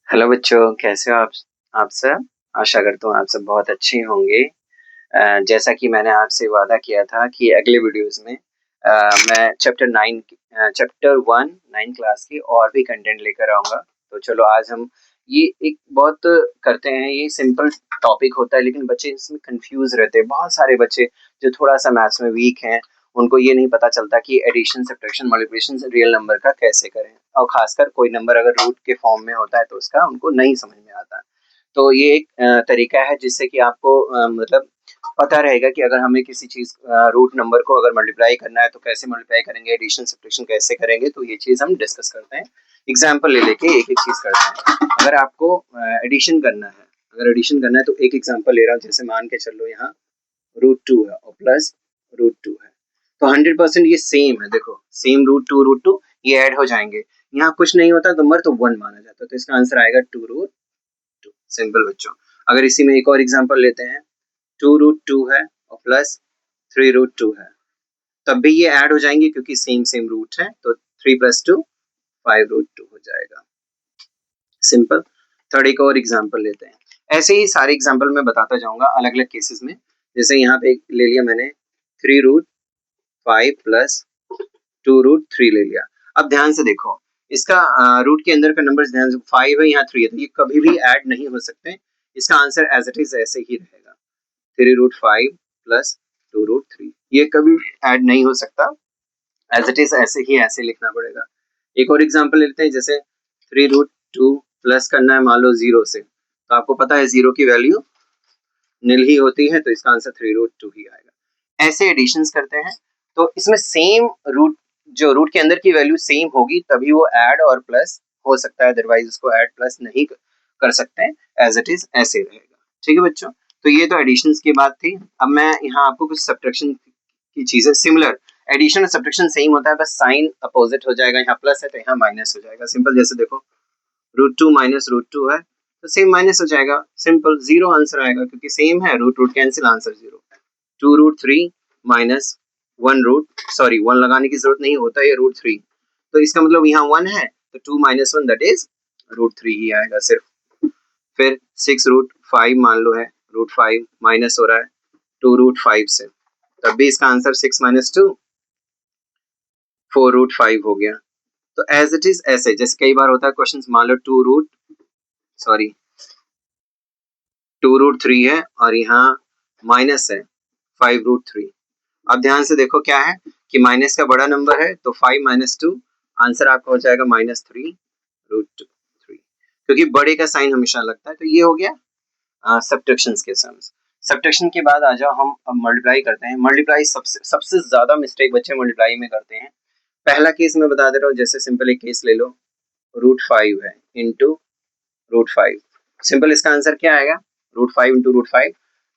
Hello बच्चों, कैसे हो आप सब? आशा करता हूँ आप सब बहुत अच्छे होंगे। जैसा कि मैंने आपसे वादा किया था कि अगले वीडियोस में मैं चैप्टर 1 9 क्लास की और भी कंटेंट लेकर आऊँगा। तो चलो आज हम ये एक बहुत करते हैं, ये सिंपल टॉपिक होता है लेकिन बच्चे इसमें कंफ्यूज रहते हैं। बहुत सारे बच्चे जो थोड़ा-सा मैथ्स में वीक हैं, उनको ये नहीं पता चलता कि addition, subtraction, multiplication real number का कैसे करें, और खासकर कोई नंबर अगर रूट के फॉर्म में होता है तो उसका उनको नहीं समझ में आता। तो ये एक तरीका है जिससे कि आपको मतलब पता रहेगा कि अगर हमें किसी चीज़ रूट नंबर को अगर मल्टीप्लाई करना है तो कैसे मल्टीप्लाई करेंगे, एडिशन सब्ट्रैक्शन कैसे करेंगे, तो ये चीज़ हम डिस्कस करते हैं। एग्जाम्पल ले लेके एक-एक चीज़ करते हैं। अगर आपको एडिशन करना है, तो एक एग्जाम्पल ले रहा हूँ। जैसे मान के चलो यहाँ √2 है और प्लस √2 है, तो 100% ये सेम है। देखो सेम √2 ये ऐड हो जाएंगे। यहाँ कुछ नहीं होता नंबर तो 1 माना जाता है, तो इसका आंसर आएगा 2√2। सिंपल बच्चों। अगर इसी में एक और एग्जांपल लेते हैं, 2√2 है और प्लस 3√2 है, तब भी ये ऐड हो जाएंगे क्योंकि सेम सेम रूट है। तो 3 + 2 5√2 हो जाएगा। सिंपल। थर्ड एक और एग्जांपल लेते हैं। ऐसे ही सारे एग्जांपल मैं बताता जाऊंगा अलग अलग केसेस में। जैसे यहाँ पे ले लिया मैंने 3√5 प्लस 2√3 ले लिया। अब ध्यान से देखो, इसका रूट के अंदर का नंबर ध्यान से 5 है, यहाँ 3 है, तो ये कभी भी ऐड नहीं हो सकते। इसका आंसर एज इट इज ऐसे ही रहेगा, 3√5 प्लस 2√3। ये कभी ऐड नहीं हो सकता, एज इट इज ऐसे ही ऐसे लिखना पड़ेगा। एक और एग्जांपल लेते हैं। जैसे 3√2 प्लस करना है मान लो 0 से, तो आपको पता है 0 की वैल्यू निल ही होती है, तो इसका आंसर 3√2 ही आएगा। ऐसे एडिशंस करते हैं, तो इसमें सेम रूट, जो रूट के अंदर की वैल्यू सेम होगी तभी वो ऐड और प्लस हो सकता है, अदरवाइज उसको ऐड प्लस नहीं कर सकते हैं। एज इट इज ऐसे रहेगा। ठीक है बच्चों, तो ये तो एडिशंस की बात थी। अब मैं यहाँ आपको कुछ सब्ट्रैक्शन की चीजें, सिमिलर एडिशन और सब्ट्रैक्शन सेम होता है, बस साइन अपोजिट हो जाएगा। यहाँ प्लस है तो यहाँ माइनस हो जाएगा। सिंपल। जैसे देखो √2 माइनस √2 है तो सेम माइनस हो जाएगा। सिंपल, जीरो आंसर आएगा क्योंकि सेम है। Root root cancel, answer zero. 2√3 minus 1 लगाने की जरूरत नहीं होता, ये √3, तो इसका मतलब यहाँ 1 है तो 2 - 1 दैट इज √3 ही आएगा सिर्फ। फिर 6√5 मान लो है, √5 माइनस हो रहा है 2√5 से, तब भी इसका आंसर 6 - 2 4√5 हो गया। तो एज इट इज ऐसे, जैसे कई बार होता है क्वेश्चन, मान लो 2√3 है और यहाँ माइनस है 5√3। अब ध्यान से देखो क्या है कि माइनस का बड़ा नंबर है तो 5 - 2, आंसर आपका हो जाएगा -3√3, क्योंकि बड़े का साइन हमेशा लगता है। तो ये हो गया सब्ट्रैक्शन के सम्स। सब्ट्रैक्शन के बाद आ जाओ हम अब मल्टीप्लाई करते हैं। मल्टीप्लाई सबसे सबसे ज्यादा मिस्टेक बच्चे मल्टीप्लाई में करते हैं। पहला केस मैं बता दे रहा हूँ। जैसे सिंपल एक केस ले लो, √5 है इंटू √5। सिंपल, इसका आंसर क्या आएगा? √5 इंटू √5,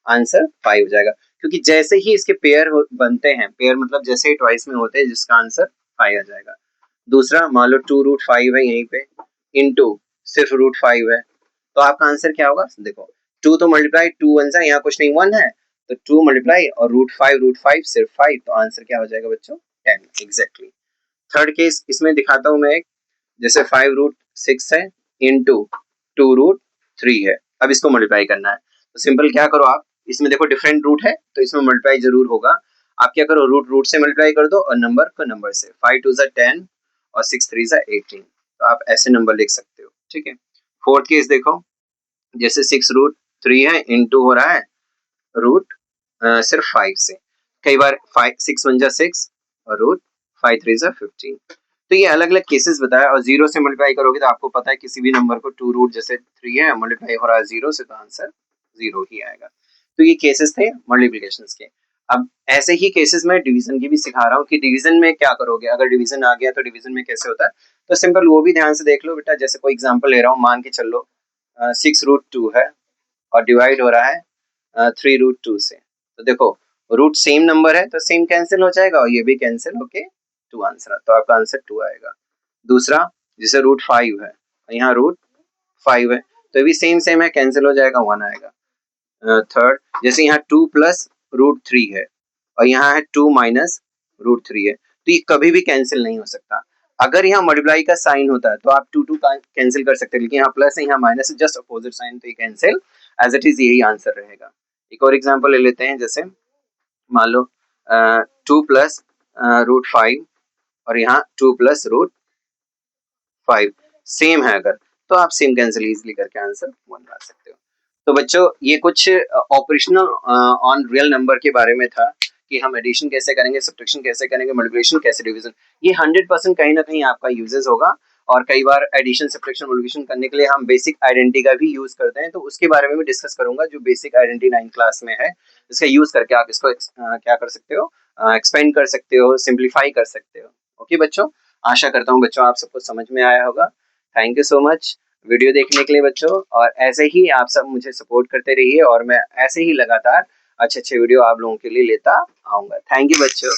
आंसर 5 हो जाएगा। क्योंकि जैसे ही इसके पेयर बनते हैं, पेयर मतलब जैसे ही ट्वाइस में होते हैं, जिसका आंसर 5 आ जाएगा। दूसरा मान लो 2√5 है यहीं पे, इंटू सिर्फ √5 है, तो आपका आंसर क्या होगा? देखो 2 तो मल्टीप्लाई 2 1 सा, यहाँ कुछ नहीं 1 है, तो 2 मल्टीप्लाई और √5 सिर्फ 5, तो आंसर क्या हो जाएगा बच्चों? 10 एग्जैक्टली। थर्ड केस इसमें दिखाता हूँ मैं एक। जैसे 5√6 है इंटू 2√3 है। अब इसको मल्टीप्लाई करना है, तो सिंपल क्या करो आप, इसमें देखो डिफरेंट रूट है तो इसमें मल्टीप्लाई जरूर होगा। आप क्या करो, रूट रूट से मल्टीप्लाई कर दो और नंबर को नंबर से। 5 2 10 और 6 3 18, तो आप ऐसे नंबर लिख सकते हो। ठीक है। फोर्थ केस देखो, जैसे 6√3 है इंटू हो रहा है रूट सिर्फ 5 से। कई बार 6 1 6 और रूट 5 3 15। तो ये अलग अलग केसेस बताया, और जीरो से मल्टीप्लाई करोगे तो आपको पता है किसी भी नंबर को 2 रूट जैसे 3 है मल्टीप्लाई हो रहा है जीरो से, तो आंसर जीरो ही आएगा। तो ये केसेस थे मल्टीप्लिकेशन के। अब ऐसे ही केसेस में डिवीजन की भी सिखा रहा हूँ कि डिवीजन में क्या करोगे। अगर डिवीजन आ गया तो डिवीजन में कैसे होता है, तो सिंपल वो भी ध्यान से देख लो बेटा। जैसे कोई एग्जाम्पल ले रहा हूँ, मान के चल लो 6√2 है और डिवाइड हो रहा है 3√2 से। तो देखो रूट सेम नंबर है तो सेम कैंसिल हो जाएगा और ये भी कैंसिल होके 2 आंसर, तो आपका आंसर 2 आएगा। दूसरा जैसे √5 है, यहाँ √5 है तो ये भी सेम सेम है, कैंसिल हो जाएगा, 1 आएगा। थर्ड जैसे यहाँ 2 प्लस √3 है और यहाँ है 2 माइनस √3 है, तो ये कभी भी कैंसिल नहीं हो सकता। अगर यहाँ मल्टीप्लाई का साइन होता है तो आप 2 2 कैंसिल कर सकते हैं, लेकिन यहाँ प्लस है, यहाँ माइनस है, जस्ट अपोजिट साइन, तो ये कैंसिल एज इट इज, यही आंसर रहेगा। एक और एग्जांपल ले लेते हैं, जैसे मान लो 2 प्लस √5 और यहाँ 2 प्लस √5 सेम है अगर, तो आप सेम कैंसिल इजिली करके आंसर 1 ला सकते हो। तो बच्चों ये कुछ ऑपरेशनल ऑन रियल नंबर के बारे में था कि हम एडिशन कैसे करेंगे, सब्ट्रैक्शन कैसे करेंगे, मल्टीप्लिकेशन कैसे, डिवीजन। ये 100% कहीं ना कहीं आपका यूजेस होगा। और कई बार एडिशन, सब्ट्रैक्शन, मल्टीप्लिकेशन करने के लिए हम बेसिक आइडेंटिटी का भी यूज करते हैं, तो उसके बारे में भी डिस्कस करूंगा, जो बेसिक आइडेंटिटी 9th क्लास में है। इसका यूज करके आप इसको क्या कर सकते हो, एक्सपेंड कर सकते हो, सिंप्लीफाई कर सकते हो। ओके बच्चों, आशा करता हूँ बच्चों आप सबको समझ में आया होगा। Thank you so much video देखने के लिए बच्चों, और ऐसे ही आप सब मुझे सपोर्ट करते रहिए, और मैं ऐसे ही लगातार अच्छे अच्छे वीडियो आप लोगों के लिए लेता आऊंगा। थैंक यू बच्चों।